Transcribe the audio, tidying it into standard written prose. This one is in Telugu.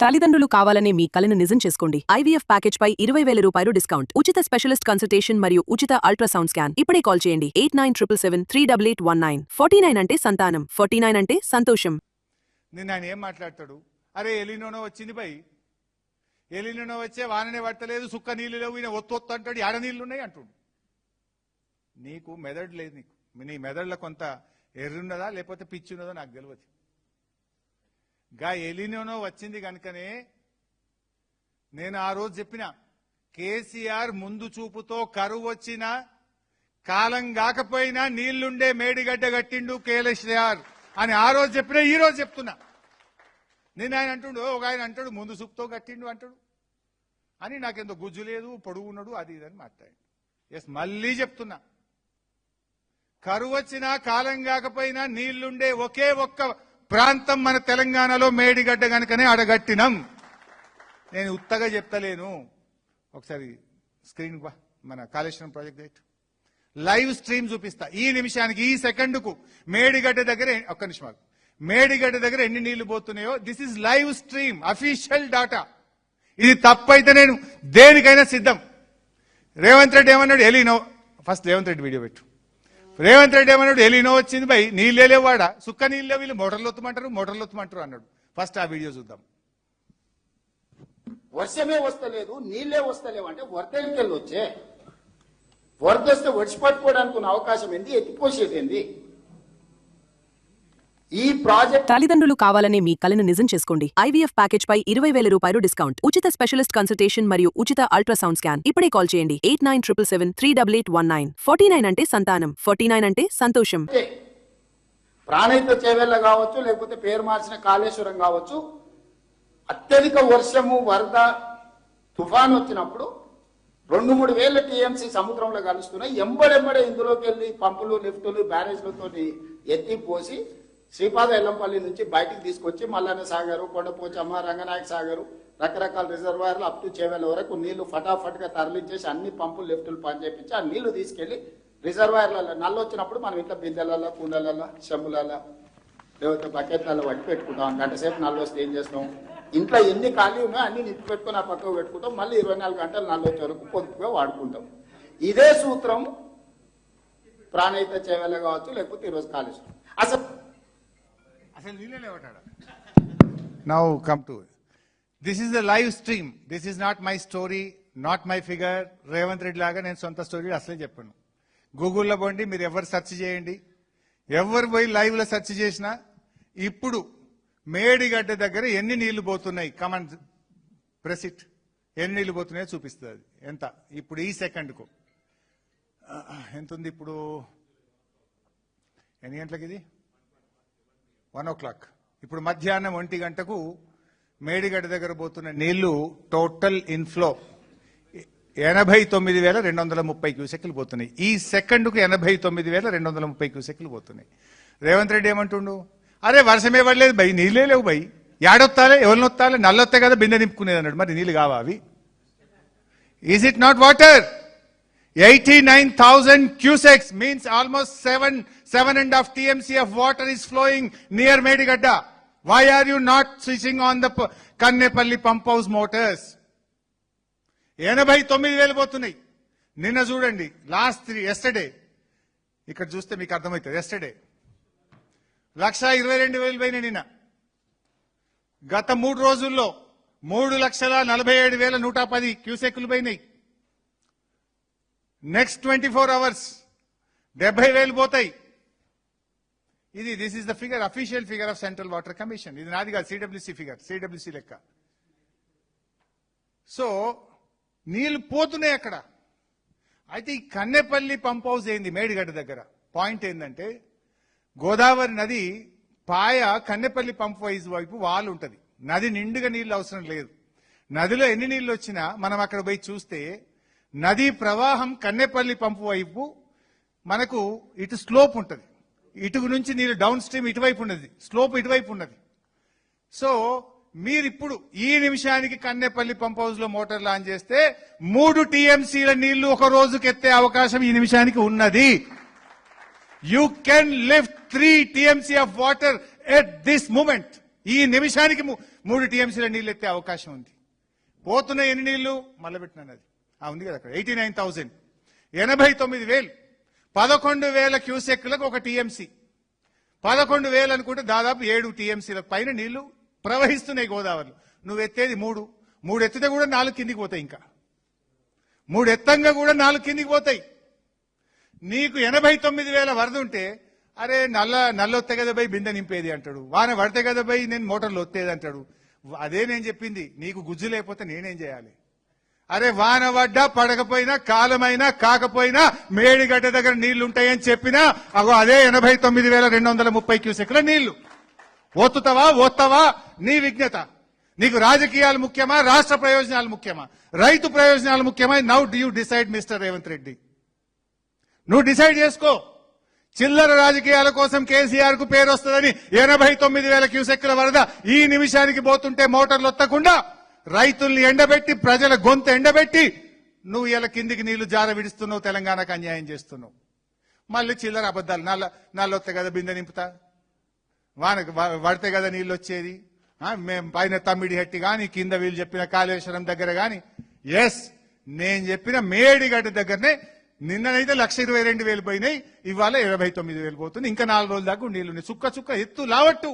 తల్లిదండ్రులు కావాలనే మీ కలను నిజం చేసుకోండి. IVF ప్యాకేజ్ పై 20,000 రూపాయలు డిస్కౌంట్, ఉచిత స్పెషలిస్ట్ కన్సల్టేషన్ మరియు ఉచిత అల్ట్రాసౌండ్ స్కాన్. ఇప్పుడే కాల్ చేయండి 8977738819. 49 అంటే సంతానం, 49 అంటే సంతోషం. నిన్న ఆయన ఏం మాట్లాడతాడు? అరే ఎలినోనో వచ్చింది బై, ఎలినోనో వచ్చే వాననే పడతలేదు, సుక్క నీళ్ళు లేవు, ఈయన ఒత్తొత్తు అంటాడు, ఆడ నీళ్లు ఉన్నాయి అంటుండు. నీకు మెదడు లేదు, నీ మెదడులో కొంత ఎర్రున్నదా లేకపోతే పిచ్చి ఉన్నదో నాకు తెలియదు. గా ఎలినోనో వచ్చింది కనుకనే నేను ఆ రోజు చెప్పిన, కేసీఆర్ ముందు చూపుతో కరువు వచ్చినా కాలం కాకపోయినా నీళ్లుండే మేడిగడ్డ కట్టిండు కేసీఆర్ అని ఆ రోజు చెప్పినా ఈ రోజు చెప్తున్నా. నేను ఆయన అంటుండు, ఒక ఆయన అంటాడు ముందు చూపుతో కట్టిండు అంటాడు అని, నాకెంతో గుజ్జు లేదు, పొడుగున్నాడు, అది ఇదని మాట్లాడు. ఎస్, మళ్ళీ చెప్తున్నా, కరువు వచ్చినా కాలం కాకపోయినా నీళ్లుండే ఒకే ఒక్క ప్రాంతం మన తెలంగాణలో మేడిగడ్డ కనుకనే అడగట్టినం. నేను ఉత్తగా చెప్తలేను. ఒకసారి స్క్రీన్ మన కాళేశ్వరం ప్రాజెక్ట్ లైవ్ స్ట్రీమ్ చూపిస్తా. ఈ నిమిషానికి, ఈ సెకండ్కు మేడిగడ్డ దగ్గర, ఒక్క నిమిషం, మేడిగడ్డ దగ్గర ఎన్ని నీళ్లు పోతున్నాయో this is live stream, official data. ఇది తప్పైతే నేను దేనికైనా సిద్ధం. రేవంత్ రెడ్డి ఏమన్నాడు? ఎలినో, ఫస్ట్ రేవంత్ రెడ్డి వీడియో పెట్టు. రేవంత్ రెడ్డి ఏమన్నాడు? ఎలినో వచ్చింది బై, నీళ్ళే లేవాడా, సుక్క నీళ్ళే, వీళ్ళు మోటార్లు ఒత్తమంటారు అన్నాడు. ఫస్ట్ ఆ వీడియో చూద్దాం. వర్షమే వస్తలేదు, నీళ్లే వస్తలేవు అంటే వరదలకెళ్ళి వచ్చే, వరద వస్తే ఒడిచిపట్టుకోవడానికి ఉన్న అవకాశం ఏంది, ఎత్తిపోసేది ఏంది? ఈ ప్రాజెక్ట్ తల్లిదండ్రులు కావాలనే మీ కలను నిజం చేసుకోండి. IVF ప్యాకేజ్ పై 20,000 రూపాయలు డిస్కౌంట్, ఉచిత స్పెషలిస్ట్ కన్సల్టేషన్ మరియు ఉచిత అల్ట్రాసౌండ్ స్కాన్. ఇప్పుడే కాల్ చేయండి 8977738819. 49 అంటే సంతానం, 49 అంటే సంతోషం. ప్రాణహిత చేవెళ్ళ కావచ్చు, లేకపోతే పేరు మార్చిన కాళేశ్వరం కావచ్చు, అత్యధిక వర్షము, వరద, తుఫాన్ వచ్చినప్పుడు 2-3 వేల TMC సముద్రంలో కలుస్తున్నాయి. ఎంబడెంబడే ఇందులోకి వెళ్ళి పంపులు, లిఫ్టులు, బ్యారేజ్లతో ఎత్తి పోసి శ్రీపాద ఎల్లంపల్లి నుంచి బయటికి తీసుకొచ్చి మల్లన్న సాగరు, కొండపోచమ్మ, రంగనాయక సాగరు, రకరకాల రిజర్వాయర్లు అప్ టు చేవెళ్ళ వరకు నీళ్లు ఫటాఫట్గా తరలించేసి అన్ని పంపులు, లిఫ్టులు పనిచేపించి ఆ నీళ్లు తీసుకెళ్లి రిజర్వాయర్లలో నల్లు వచ్చినప్పుడు మనం ఇంట్లో బిందెలలో, కుండలలో, చెంబులలో, లేకపోతే బకెట్లలో పట్టి పెట్టుకుంటాం. గంట సేపు నల్లు వస్తే ఏం చేస్తాం? ఇంట్లో ఎన్ని ఖాళీ ఉన్నాయో అన్ని నింపి పెట్టుకుని ఆ పక్కకు పెట్టుకుంటాం. మళ్ళీ 24 గంటలు నల్లు వచ్చే వరకు పొదుపుగా వాడుకుంటాం. ఇదే సూత్రం ప్రాణహిత చేవెళ్ళ కావచ్చు, లేకపోతే ఈరోజు కాళేశ్వరం. అసలు నీళ్ళే లేవటాడా? Now come to this is the live stream. This is not my story, not my figure. Revanth Reddy లాగా నేను సొంత స్టోరీ అసలే చెప్పాను. గూగుల్లో పోండి, మీరు ఎవరు సెర్చ్ చేయండి, ఎవరు పోయి లైవ్ లో సెర్చ్ చేసినా ఇప్పుడు మేడిగడ్డ దగ్గర ఎన్ని నీళ్లు పోతున్నాయి, కమాండ్ ప్రెస్ ఇట్, ఎన్ని నీళ్లు పోతున్నాయో చూపిస్తుంది. ఎంత ఇప్పుడు ఈ సెకండ్కు ఎంత ఉంది? ఇప్పుడు ఎన్ని గంటలకు? ఇది 1 o'clock. ఇప్పుడు మధ్యాహ్నం 1 గంటకు మేడిగడ్డ దగ్గర పోతున్న నీళ్లు టోటల్ ఇన్ఫ్లో 89,230 క్యూసెక్లు పోతున్నాయి. ఈ సెకండ్కు 89,230 క్యూసెక్లు పోతున్నాయి. రేవంత్ రెడ్డి ఏమంటుండు? అరే వర్షమే పడలేదు బై, నీళ్ళే లేవు బై, ఏడొత్తాలే, ఎవరిని వస్తాలే, నల్లొత్తాయి కదా బిందె నింపుకునేది అన్నాడు. మరి నీళ్ళు కావా అవి? Is it not water? 89,000 cusecs means almost 7.5 TMC of water is flowing near Medigadda. Why are you not switching on the Kannepalli pump house motors? 89,000 పోతున్నాయి. నిన్న చూడండి, లాస్ట్ ఎస్టర్డే, ఇక్కడ చూస్తే మీకు అర్థమవుతుంది. ఎస్టర్డే 122,000 పోయినాయి. నిన్న గత 3 రోజుల్లో 3,47,110 క్యూసెక్లు పోయినాయి. నెక్స్ట్ 24 hours 70,000 పోతాయి. ఇది this is the figure, official figure of central water commission. ఇది నాది కాదు, CWC ఫిగర్, CWC లెక్క. సో నీళ్లు పోతున్నాయి అక్కడ. అయితే ఈ కన్నెపల్లి పంప్ హౌస్ ఏంది మేడిగడ్డ దగ్గర? పాయింట్ ఏంటంటే, గోదావరి నది పాయ కన్నెపల్లి పంప్ హౌస్ వైపు వాల్ ఉంటుంది. నది నిండుగా నీళ్లు అవసరం లేదు. నదిలో ఎన్ని నీళ్లు వచ్చినా మనం అక్కడ పోయి చూస్తే నదీ ప్రవాహం కన్నెపల్లి పంపు వైపు మనకు ఇటు స్లోప్ ఉంటుంది. ఇటు నుంచి నీళ్ళు డౌన్ స్ట్రీమ్ ఇటువైపు ఉన్నది, స్లోప్ ఇటువైపు ఉన్నది. సో మీరిప్పుడు ఈ నిమిషానికి కన్నెపల్లి పంప్ హౌస్ లో మోటార్లు ఆన్ చేస్తే 3 TMCల నీళ్లు ఒక రోజుకి ఎత్తే అవకాశం ఈ నిమిషానికి ఉన్నది. You can lift 3 TMC of water at this moment. ఈ నిమిషానికి 3 టీఎంసీల నీళ్ళు ఎత్తే అవకాశం ఉంది. పోతున్న ఎన్ని నీళ్లు మళ్ళీ పెట్టినాను అది ఉంది కదా అక్కడ 89,000 89,000 11,000 క్యూసెక్లకు ఒక టీఎంసీ 11,000 అనుకుంటే దాదాపు 7 టీఎంసీల పైన నీళ్లు ప్రవహిస్తున్నాయి గోదావరిలో. నువ్వు ఎత్తేది 3 ఎత్తితే కూడా 4 కిందికి పోతాయి. ఇంకా 3 ఎత్తంగా కూడా 4 కిందికి పోతాయి. నీకు 89,000 వరద ఉంటే అరే నల్లొత్తే కదా పోయి బిందె నింపేది అంటాడు, వాన పడితే కదా పోయి నేను మోటార్లు ఒత్తేది అంటాడు. అదే నేను చెప్పింది, నీకు గుజ్జు లేకపోతే నేనేం చేయాలి? అరే వాన పడ్డా పడకపోయినా కాలమైనా కాకపోయినా మేడిగడ్డ దగ్గర నీళ్లుంటాయని చెప్పినా అగో అదే 89,230 క్యూసెక్ల నీళ్లు. ఓత్తావా నీ విజ్ఞత. నీకు రాజకీయాలు ముఖ్యమా, రాష్ట్ర ప్రయోజనాలు ముఖ్యమా, రైతు ప్రయోజనాలు ముఖ్యమా? Now do you decide mister Revanth Reddy. నువ్వు డిసైడ్ చేసుకో. చిల్లర రాజకీయాల కోసం కేసీఆర్ కు పేరు వస్తుందని 89,000 క్యూసెక్ల వరద ఈ నిమిషానికి పోతుంటే మోటార్లు ఒత్తకుండా రైతుల్ని ఎండబెట్టి ప్రజల గొంతు ఎండబెట్టి నువ్వు ఇలా కిందికి నీళ్లు జార విడుస్తున్నావు, తెలంగాణకు అన్యాయం చేస్తున్నావు. మళ్ళీ చిల్లర అబద్దాలు. నల్లొత్తే కదా బిందె నింపుతా, వానకు పడితే కదా నీళ్ళు వచ్చేది, మేము పైన తమ్మిడి హెట్టి గాని కింద వీళ్ళు చెప్పిన కాళేశ్వరం దగ్గర గాని. ఎస్, నేను చెప్పిన మేడిగడ్డ దగ్గరనే నిన్ననైతే 1,22,000 పోయినాయి, ఇవాళ 29,000 పోతుంది. ఇంకా 4 రోజుల దాకా నీళ్లు చుక్క చుక్క ఎత్తు లావట్టు.